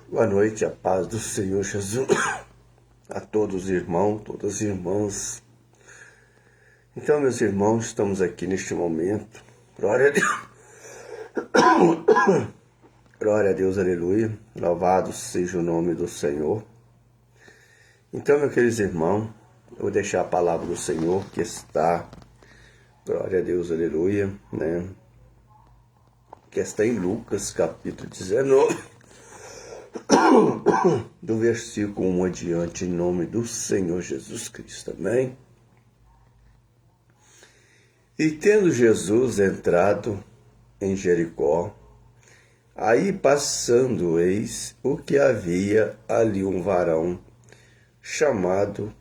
Boa noite, a paz do Senhor Jesus a todos os irmãos, todas as irmãs. Então, meus irmãos, estamos aqui neste momento. Glória a Deus. Glória a Deus, aleluia. Louvado seja o nome do Senhor. Então, meus queridos irmãos, eu vou deixar a palavra do Senhor que está, glória a Deus, aleluia, né? Que está em Lucas, capítulo 19, do versículo 1 adiante, em nome do Senhor Jesus Cristo, amém? E tendo Jesus entrado em Jericó, aí passando, eis o que havia ali um varão chamado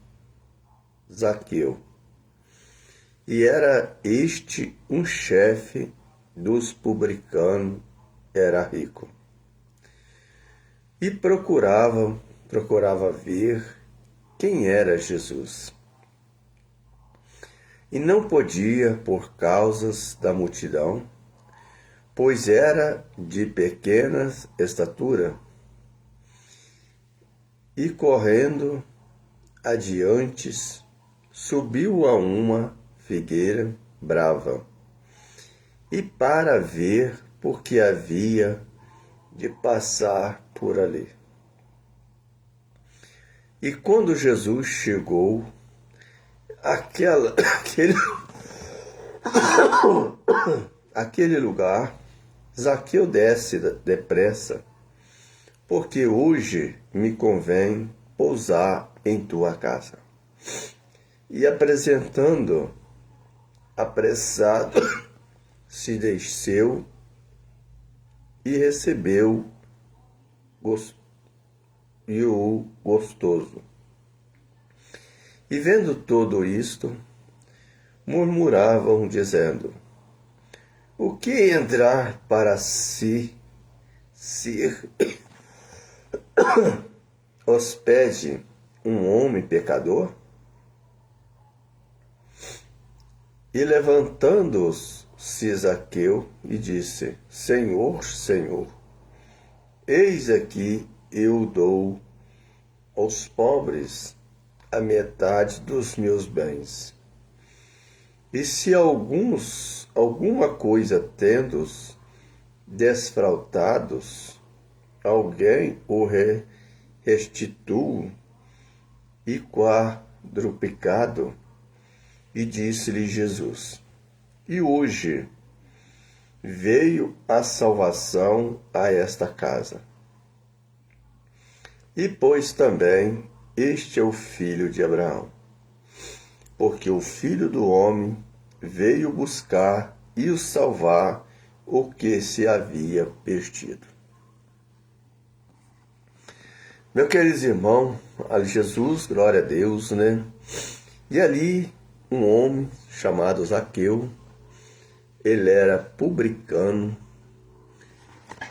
Zaqueu. E era este um chefe dos publicanos, era rico. E procurava ver quem era Jesus. E não podia por causas da multidão, pois era de pequena estatura. E correndo adiante, subiu a uma figueira brava, e para ver porque havia de passar por ali. E quando Jesus chegou aquele lugar, Zaqueu desce depressa, porque hoje me convém pousar em tua casa. E apresentando, apressado, se desceu e recebeu o gostoso. E vendo tudo isto, murmuravam, dizendo: o que entrar para si ser hospede um homem pecador? E levantando-se Zaqueu e disse: Senhor, Senhor, eis aqui eu dou aos pobres a metade dos meus bens. E se alguma coisa tendos desfraltados, alguém o restituo e quadruplicado. E disse-lhe Jesus: e hoje veio a salvação a esta casa. E pois também este é o filho de Abraão, porque o Filho do Homem veio buscar e o salvar o que se havia perdido. Meu querido irmão, ali Jesus, glória a Deus, né? E ali um homem chamado Zaqueu, ele era publicano,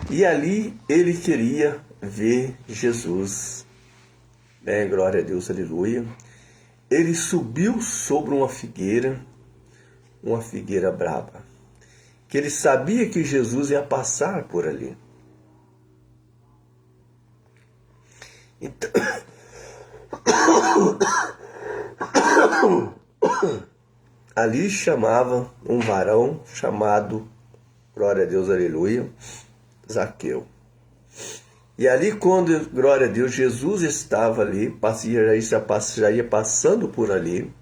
e ali ele queria ver Jesus, né? Glória a Deus, aleluia. Ele subiu sobre uma figueira brava, que ele sabia que Jesus ia passar por ali. Então, ali chamava um varão chamado, glória a Deus, aleluia, Zaqueu. E ali quando, glória a Deus, Jesus estava ali, já ia passando por ali,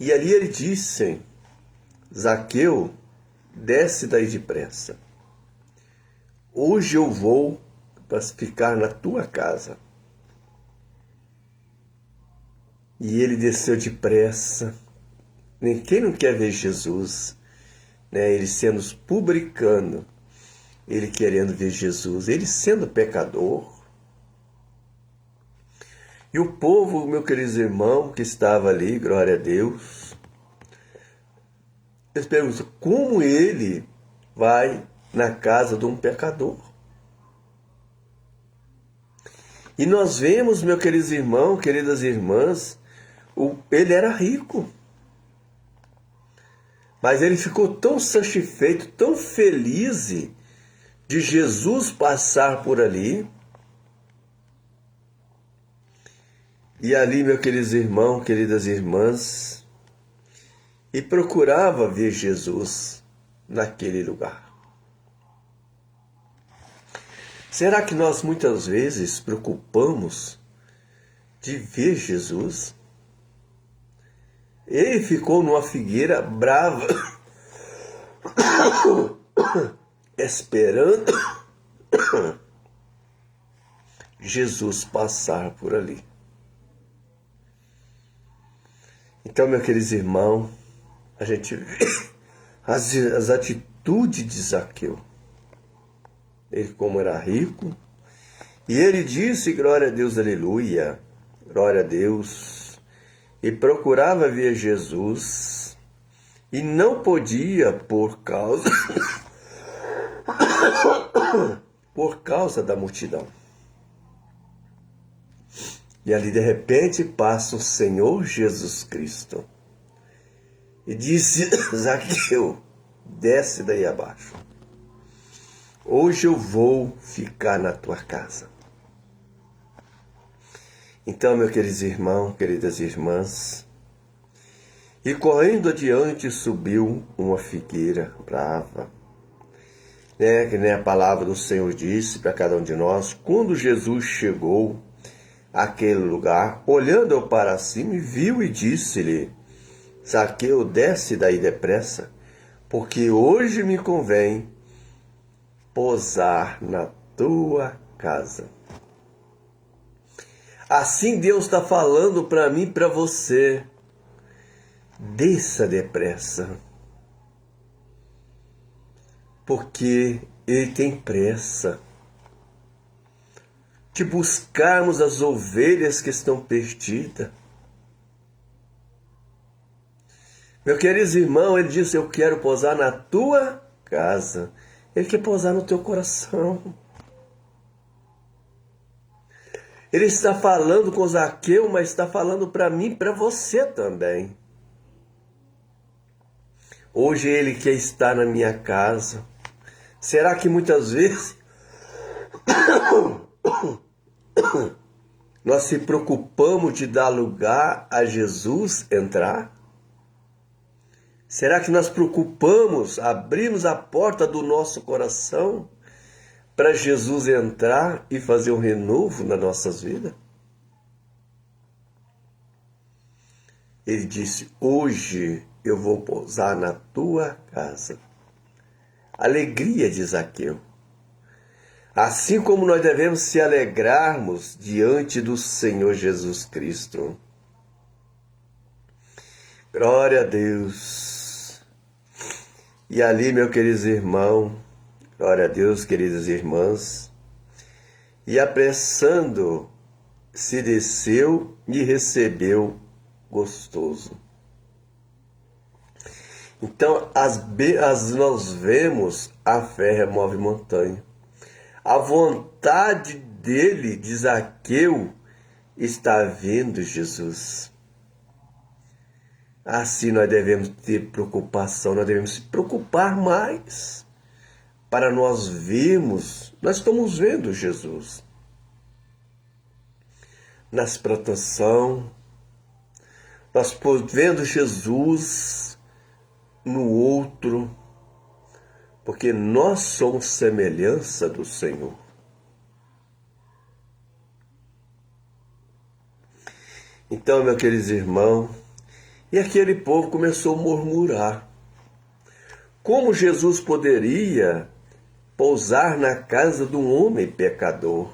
e ali ele disse: Zaqueu, desce daí depressa. Hoje eu vou para ficar na tua casa. E ele desceu depressa. Quem não quer ver Jesus, né? Ele sendo publicano, ele querendo ver Jesus, ele sendo pecador. E o povo, meu querido irmão, que estava ali, glória a Deus, eles perguntam: como ele vai na casa de um pecador? E nós vemos, meus queridos irmãos, queridas irmãs, ele era rico. Mas ele ficou tão satisfeito, tão feliz de Jesus passar por ali. E ali, meus queridos irmãos, queridas irmãs, e procurava ver Jesus naquele lugar. Será que nós muitas vezes preocupamos de ver Jesus? Ele ficou numa figueira brava, esperando Jesus passar por ali. Então, meus queridos irmãos, a gente vê as atitudes de Zaqueu. Ele, como era rico, e ele disse, glória a Deus, aleluia, glória a Deus, e procurava ver Jesus, e não podia por causa da multidão. E ali de repente passa o Senhor Jesus Cristo e disse, Zaqueu, desce daí abaixo. Hoje eu vou ficar na tua casa. Então, meus queridos irmãos, queridas irmãs, e correndo adiante subiu uma figueira brava. Que nem a palavra do Senhor disse para cada um de nós, quando Jesus chegou àquele lugar, olhando para cima, viu e disse-lhe, Zaqueu, desce daí depressa, porque hoje me convém posar na tua casa. Assim Deus está falando para mim e para você. Desça depressa. Porque Ele tem pressa de buscarmos as ovelhas que estão perdidas. Meu querido irmão, Ele disse, eu quero posar na tua casa. Ele quer posar no teu coração. Ele está falando com Zaqueu, mas está falando para mim e para você também. Hoje Ele quer estar na minha casa. Será que muitas vezes nós se preocupamos de dar lugar a Jesus entrar? Será que nós preocupamos, abrimos a porta do nosso coração para Jesus entrar e fazer um renovo nas nossas vidas? Ele disse, hoje eu vou pousar na tua casa. Alegria de Zaqueu. Assim como nós devemos se alegrarmos diante do Senhor Jesus Cristo. Glória a Deus. E ali, meu queridos irmãos, glória a Deus, queridas irmãs, e apressando, se desceu e recebeu gostoso. Então, nós vemos a fé remove montanha. A vontade dele, de Zaqueu, está vendo Jesus. Assim nós devemos ter preocupação, nós devemos se preocupar mais para nós vermos, nós estamos vendo Jesus na explotação, nós estamos vendo Jesus no outro, porque nós somos semelhança do Senhor. Então, meus queridos irmãos, e aquele povo começou a murmurar. Como Jesus poderia pousar na casa de um homem pecador?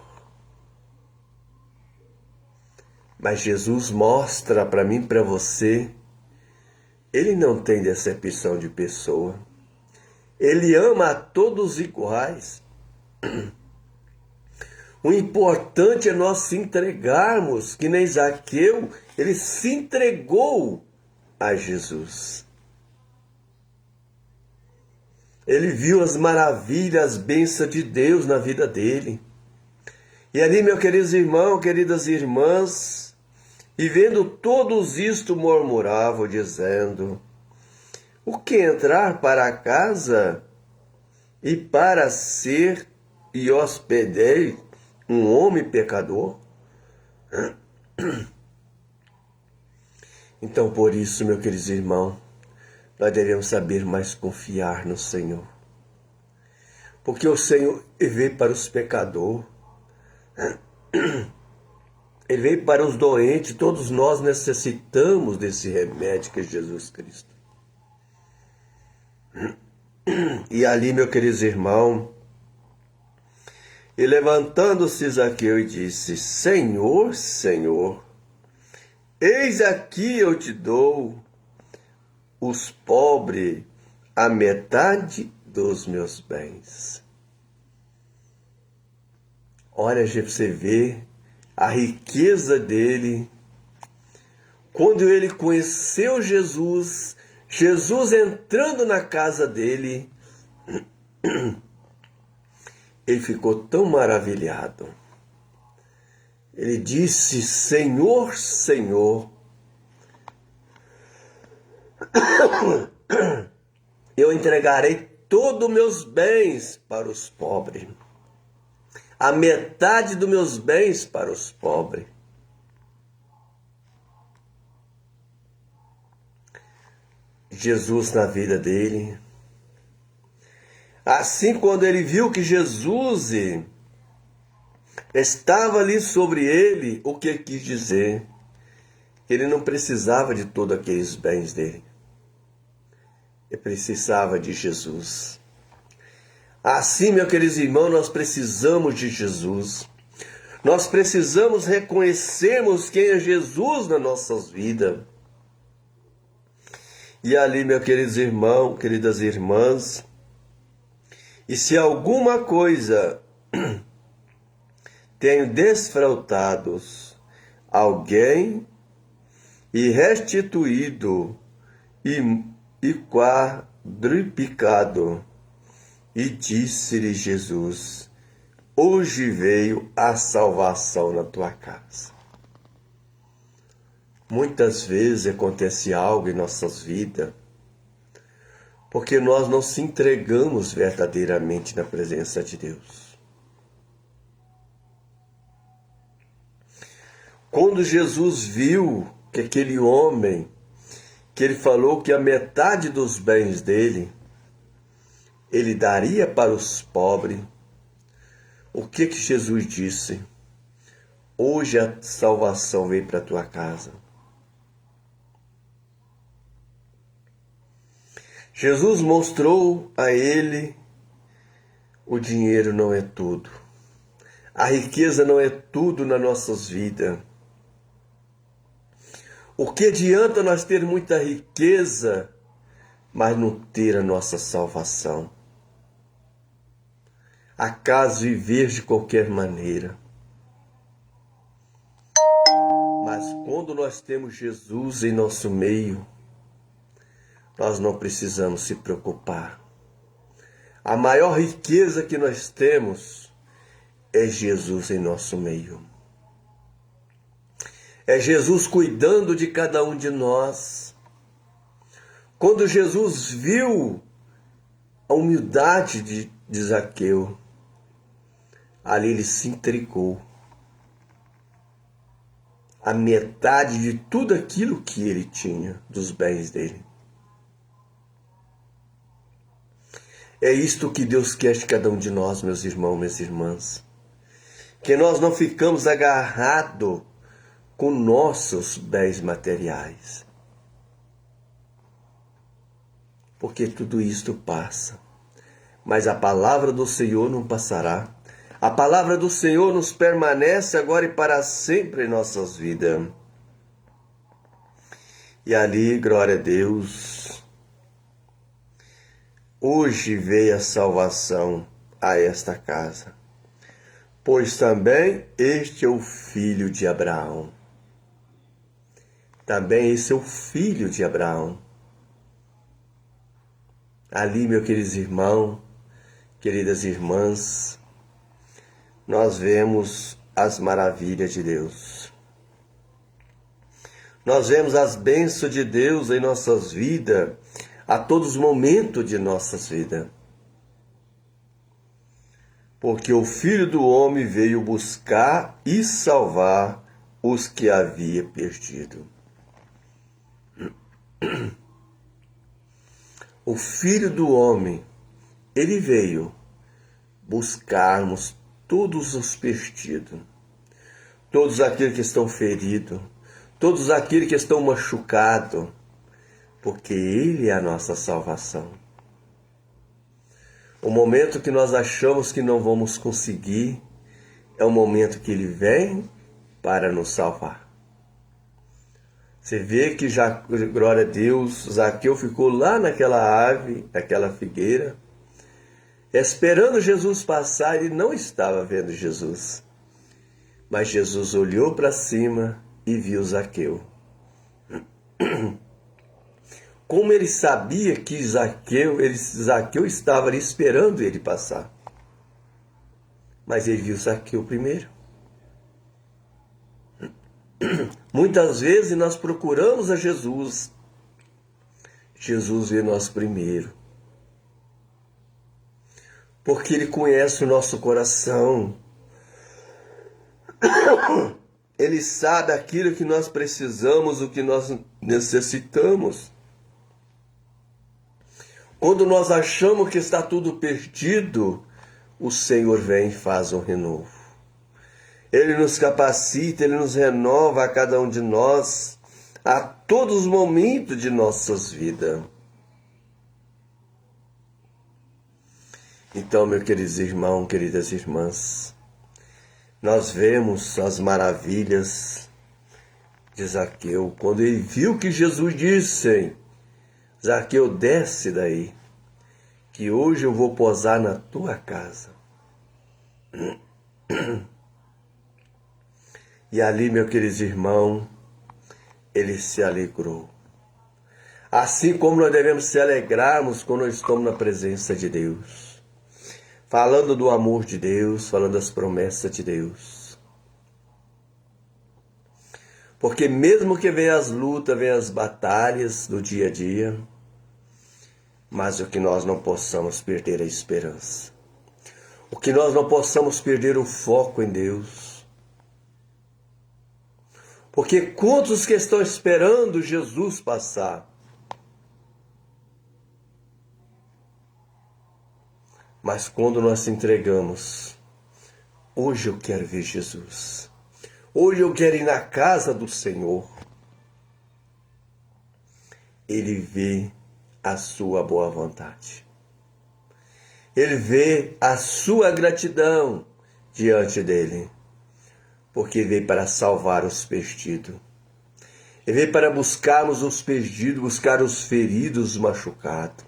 Mas Jesus mostra para mim e para você, Ele não tem decepção de pessoa. Ele ama a todos iguais. O importante é nós se entregarmos, que nem Zaqueu, ele se entregou a Jesus. Ele viu as maravilhas, as bênçãos de Deus na vida dele. E ali, meus queridos irmãos, queridas irmãs, e vendo todos isto, murmuravam, dizendo, o que entrar para a casa e para ser e hospedei um homem pecador? Então, por isso, meu querido irmão, nós devemos saber mais confiar no Senhor. Porque o Senhor veio para os pecadores, Ele veio para os doentes, todos nós necessitamos desse remédio que é Jesus Cristo. E ali, meu querido irmão, e levantando-se Zaqueu e disse: Senhor, Senhor, eis aqui eu te dou os pobres a metade dos meus bens. Olha, você vê a riqueza dele. Quando ele conheceu Jesus, Jesus entrando na casa dele, ele ficou tão maravilhado. Ele disse: Senhor, Senhor, eu entregarei todos os meus bens para os pobres. A metade dos meus bens para os pobres. Jesus na vida dele. Assim, quando ele viu que Jesus estava ali sobre ele, o que quis dizer? Que ele não precisava de todos aqueles bens dele. Ele precisava de Jesus. Assim, meus queridos irmãos, nós precisamos de Jesus. Nós precisamos reconhecermos quem é Jesus nas nossas vidas. E ali, meus queridos irmãos, queridas irmãs, e se alguma coisa tenho desfraudado alguém e restituído e quadruplicado, e disse-lhe Jesus: hoje veio a salvação na tua casa. Muitas vezes acontece algo em nossas vidas porque nós não se entregamos verdadeiramente na presença de Deus. Quando Jesus viu que aquele homem, que ele falou que a metade dos bens dele, ele daria para os pobres, o que Jesus disse? Hoje a salvação veio para a tua casa. Jesus mostrou a ele: o dinheiro não é tudo. A riqueza não é tudo nas nossas vidas. O que adianta nós ter muita riqueza, mas não ter a nossa salvação? Acaso viver de qualquer maneira. Mas quando nós temos Jesus em nosso meio, nós não precisamos se preocupar. A maior riqueza que nós temos é Jesus em nosso meio. É Jesus cuidando de cada um de nós. Quando Jesus viu a humildade de Zaqueu, ali ele se entregou. A metade de tudo aquilo que ele tinha, dos bens dele. É isto que Deus quer de cada um de nós, meus irmãos, minhas irmãs. Que nós não ficamos agarrados com nossos bens materiais. Porque tudo isto passa. Mas a palavra do Senhor não passará. A palavra do Senhor nos permanece agora e para sempre em nossas vidas. E ali, glória a Deus, hoje veio a salvação a esta casa. Pois também este é o filho de Abraão. Também esse é o filho de Abraão. Ali, meus queridos irmãos, queridas irmãs, nós vemos as maravilhas de Deus. Nós vemos as bênçãos de Deus em nossas vidas, a todos os momentos de nossas vidas. porque o Filho do Homem veio buscar e salvar os que havia perdido. O Filho do Homem, ele veio buscarmos todos os perdidos, todos aqueles que estão feridos, todos aqueles que estão machucados, porque ele é a nossa salvação. O momento que nós achamos que não vamos conseguir é o momento que ele vem para nos salvar. Você vê que já, glória a Deus, Zaqueu ficou lá naquela árvore, naquela figueira, esperando Jesus passar. Ele não estava vendo Jesus, mas Jesus olhou para cima e viu Zaqueu. Como ele sabia que Zaqueu estava ali esperando ele passar. Mas ele viu Zaqueu primeiro. Muitas vezes nós procuramos a Jesus. Jesus vê nós primeiro. Porque ele conhece o nosso coração. Ele sabe aquilo que nós precisamos, o que nós necessitamos. Quando nós achamos que está tudo perdido, o Senhor vem e faz um renovo. Ele nos capacita, Ele nos renova a cada um de nós, a todos os momentos de nossas vidas. Então, meus queridos irmãos, queridas irmãs, nós vemos as maravilhas de Zaqueu. Quando ele viu que Jesus disse: Zaqueu, desce daí, que hoje eu vou posar na tua casa. E ali, meu querido irmão, ele se alegrou. Assim como nós devemos se alegrarmos quando nós estamos na presença de Deus, falando do amor de Deus, falando das promessas de Deus. Porque mesmo que venham as lutas, venham as batalhas do dia a dia, mas o que nós não possamos perder a esperança. O que nós não possamos perder o foco em Deus. Porque quantos que estão esperando Jesus passar? Mas quando nós se entregamos, hoje eu quero ver Jesus. Hoje eu quero ir na casa do Senhor. Ele vê a sua boa vontade. Ele vê a sua gratidão diante dele, porque veio para salvar os perdidos. Ele veio para buscarmos os perdidos, buscar os feridos, os machucados.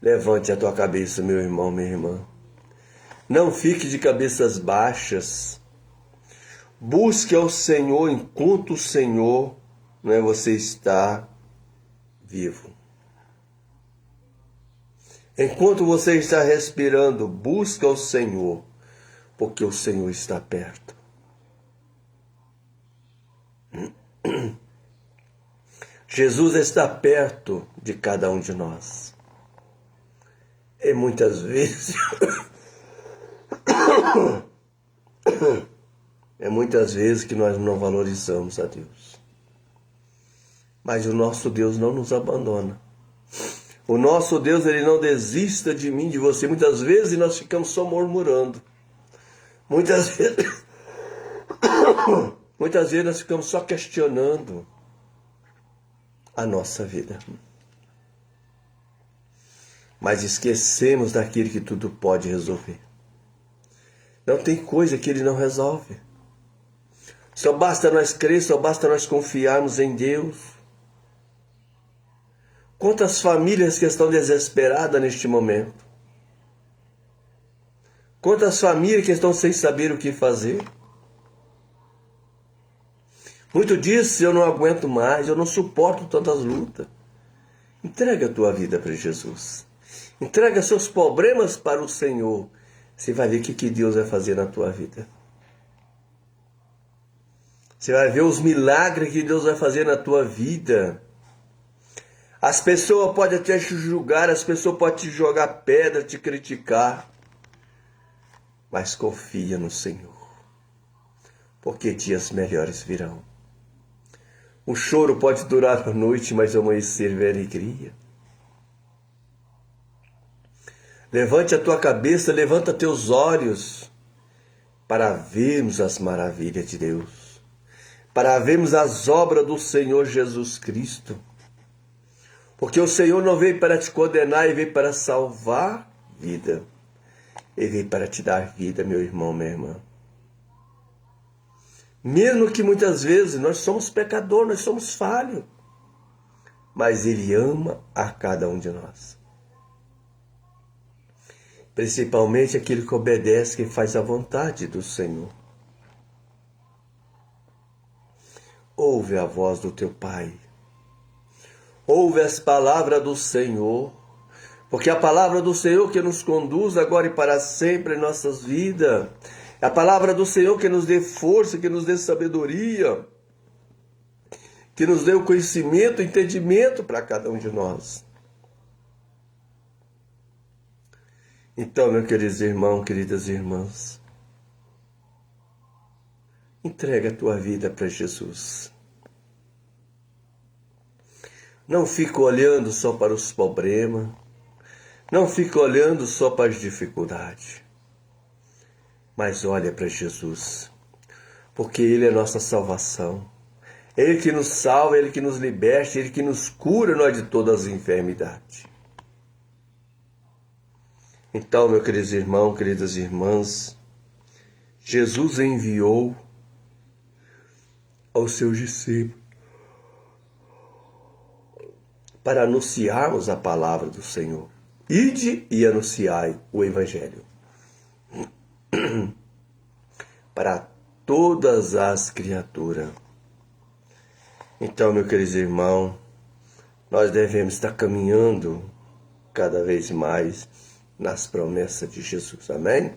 Levante a tua cabeça, meu irmão, minha irmã. Não fique de cabeças baixas. Busque ao Senhor enquanto o Senhor, você está vivo. Enquanto você está respirando, busca ao Senhor, porque o Senhor está perto. Jesus está perto de cada um de nós. E muitas vezes que nós não valorizamos a Deus. Mas o nosso Deus não nos abandona. O nosso Deus, Ele não desista de mim, de você. Muitas vezes nós ficamos só murmurando. Muitas vezes nós ficamos só questionando a nossa vida. Mas esquecemos daquele que tudo pode resolver. Não tem coisa que Ele não resolve. Só basta nós crer, só basta nós confiarmos em Deus. Quantas famílias que estão desesperadas neste momento? Quantas famílias que estão sem saber o que fazer? Muito disse: eu não aguento mais, eu não suporto tantas lutas. Entrega a tua vida para Jesus. Entrega seus problemas para o Senhor. Você vai ver o que Deus vai fazer na tua vida. Você vai ver os milagres que Deus vai fazer na tua vida. As pessoas podem até te julgar, as pessoas podem te jogar pedra, te criticar. Mas confia no Senhor, porque dias melhores virão. O choro pode durar a noite, mas amanhecer vem alegria. Levante a tua cabeça, levanta teus olhos para vermos as maravilhas de Deus, para vermos as obras do Senhor Jesus Cristo. Porque o Senhor não veio para te condenar, Ele veio para salvar vida. Ele veio para te dar vida, meu irmão, minha irmã. Mesmo que muitas vezes nós somos pecadores, nós somos falhos, mas Ele ama a cada um de nós. Principalmente aquele que obedece, que faz a vontade do Senhor. Ouve a voz do teu Pai. Ouve as palavras do Senhor. Porque a palavra do Senhor que nos conduz agora e para sempre em nossas vidas. É a palavra do Senhor que nos dê força, que nos dê sabedoria. Que nos dê o conhecimento, o entendimento para cada um de nós. Então, meus queridos irmãos, queridas irmãs, entrega a tua vida para Jesus. Não fica olhando só para os problemas, não fica olhando só para as dificuldades, mas olha para Jesus, porque Ele é nossa salvação. Ele que nos salva, Ele que nos liberta, Ele que nos cura nós de todas as enfermidades. Então, meus queridos irmãos, queridas irmãs, Jesus enviou aos seus discípulos para anunciarmos a palavra do Senhor. Ide e anunciai o Evangelho para todas as criaturas. Então, meus queridos irmãos, nós devemos estar caminhando cada vez mais nas promessas de Jesus. Amém?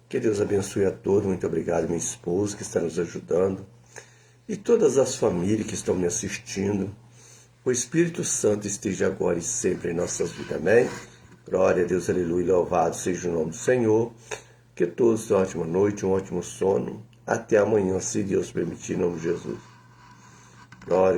Que Deus abençoe a todos. Muito obrigado, minha esposa, que está nos ajudando. E todas as famílias que estão me assistindo. O Espírito Santo esteja agora e sempre em nossas vidas. Amém? Glória a Deus, aleluia. Louvado seja o nome do Senhor. Que todos tenham uma ótima noite, um ótimo sono. Até amanhã, se Deus permitir, em nome de Jesus. Glória.